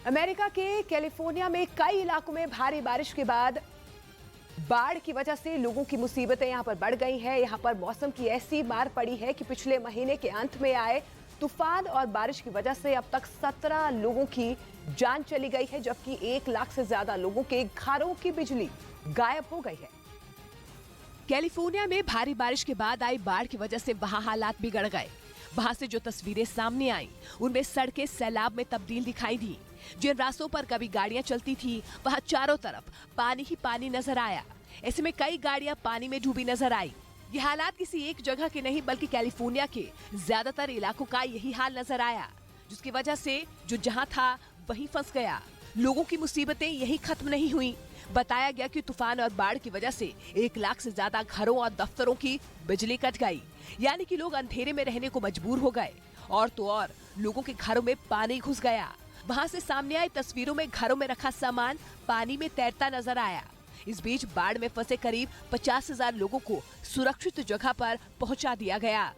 America के California में कई इलाकों में भारी बारिश के बाद बाढ़ की वजह से लोगों की मुसीबतें यहां पर बढ़ गई हैं। यहां पर मौसम की ऐसी मार पड़ी है कि पिछले महीने के अंत में आए तूफान और बारिश की वजह से अब तक 17 लोगों की जान चली गई है, जबकि 1 लाख से ज्यादा लोगों के घरों की बिजली गायब हो गई है। कैलिफोर्निया में भारी बारिश के बाद आई बाढ़ की वजह से वहां हालात बिगड़ गए। वहां से जो तस्वीरें सामने आई उनमें सड़कें सैलाब में तब्दील दिखाई दी। जिन रास्तों पर कभी गाड़ियां चलती थी वहां चारों तरफ पानी ही पानी नजर आया। ऐसे में कई गाड़ियां पानी में डूबी नजर आई। ये हालात किसी एक जगह के नहीं बल्कि कैलिफोर्निया के ज्यादातर इलाकों का यही हाल नजर आया, जिसकी वजह से जो जहां था वहीं फंस गया। लोगों की मुसीबतें यही खत्म नहीं हुई। बताया गया कि तूफान और बाढ़ की वजह से 1 लाख से ज्यादा घरों और दफ्तरों की बिजली कट गई, यानी कि लोग अंधेरे में रहने को मजबूर हो गए। और तो और लोगों के घरों में पानी घुस गया। वहां से सामने आई तस्वीरों में घरों में रखा सामान पानी में तैरता नजर आया। इस बीच बाढ़ में फंसे करीब 50,000 लोगों को सुरक्षित जगह पर पहुंचा दिया गया।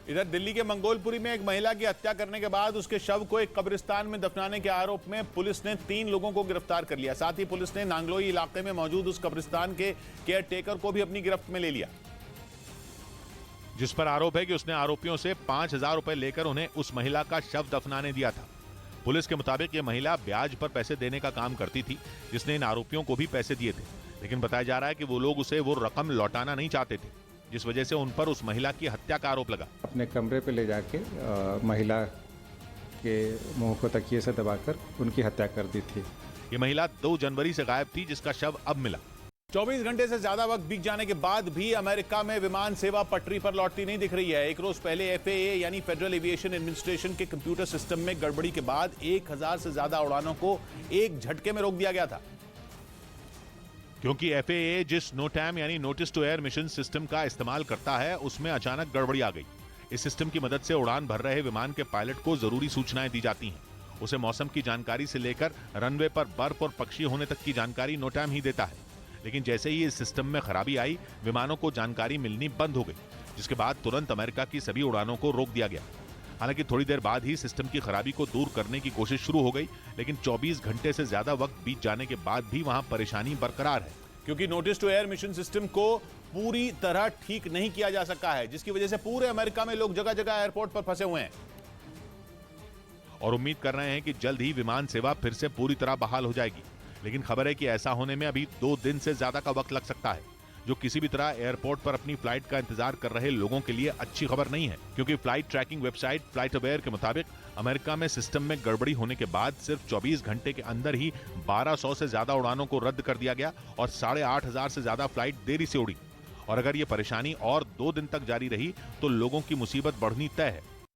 इधर दिल्ली के मंगोलपुरी में एक महिला की हत्या करने के बाद उसके शव को एक कब्रिस्तान में दफनाने के आरोप में पुलिस ने 3 लोगों को गिरफ्तार कर लिया। साथ ही पुलिस ने नांगलोई इलाके में मौजूद उस कब्रिस्तान के केयरटेकर को भी अपनी गिरफ्त में ले लिया, जिस पर आरोप है कि उसने आरोपियों से 5,000 रुपए लेकर उन्हें उस महिला का शव दफनाने दिया था। पुलिस के मुताबिक ये महिला ब्याज पर पैसे देने का काम करती थी, जिसने इन आरोपियों को भी पैसे दिए थे। लेकिन बताया जा रहा है कि वो लोग उसे वो रकम लौटाना नहीं चाहते थे, जिस वजह से उन पर उस महिला की हत्या का आरोप लगा। अपने कमरे पे ले जाके महिला के मुंह को तकिए से दबाकर उनकी हत्या कर दी थी। ये महिला 2 जनवरी से गायब थी, जिसका शव अब मिला। 24 घंटे से ज्यादा वक्त बीत जाने के बाद भी अमेरिका में विमान सेवा पटरी पर लौटती नहीं दिख रही है। एक रोज पहले FAA यानी फेडरल एविएशन एडमिनिस्ट्रेशन के कंप्यूटर सिस्टम में गड़बड़ी के बाद 1000 से ज्यादा उड़ानों को एक झटके में रोक दिया गया था, क्योंकि FAA जिस नोटैम यानी notice to air mission system का इस्तेमाल करता है उसमें अचानक गड़बड़ी आ गई। इस सिस्टम की मदद से उड़ान भर रहे विमान के पायलट को जरूरी सूचनाएं दी जाती हैं। उसे मौसम की जानकारी से लेकर रनवे पर बर्फ और पक्षी होने तक की जानकारी नोटैम ही देता है। लेकिन जैसे ही इस सिस्टम में खराबी आई, विमानों को जानकारी मिलनी बंद हो गई, जिसके बाद तुरंत अमेरिका की सभी उड़ानों को रोक दिया गया। हालांकि थोड़ी देर बाद ही सिस्टम की खराबी को दूर करने की कोशिश शुरू हो गई, लेकिन 24 घंटे से ज्यादा वक्त बीत जाने के बाद भी वहां परेशानी बरकरार है, क्योंकि notice to air mission system को पूरी तरह ठीक नहीं किया जा सका है, जिसकी वजह से पूरे अमेरिका में लोग जगह जगह एयरपोर्ट पर फंसे हुए हैं और उम्मीद कर रहे हैं कि जल्द ही विमान सेवा फिर से पूरी तरह बहाल हो जाएगी। लेकिन खबर है कि ऐसा होने में अभी 2 दिन से ज्यादा का वक्त लग सकता है, जो किसी भी तरह एयरपोर्ट पर अपनी फ्लाइट का इंतजार कर रहे लोगों के लिए अच्छी खबर नहीं है, क्योंकि flight tracking website flight aware के मुताबिक अमेरिका में सिस्टम में गड़बड़ी होने के बाद सिर्फ 24 घंटे के अंदर ही 1200 से ज्यादा उड़ानों को रद्द कर दिया गया और 8,500 से ज्यादा फ्लाइट देरी से उड़ी। और अगर ये परेशानी और 2 दिन तक जारी रही तो लोगों की मुसीबत बढ़नी तय है।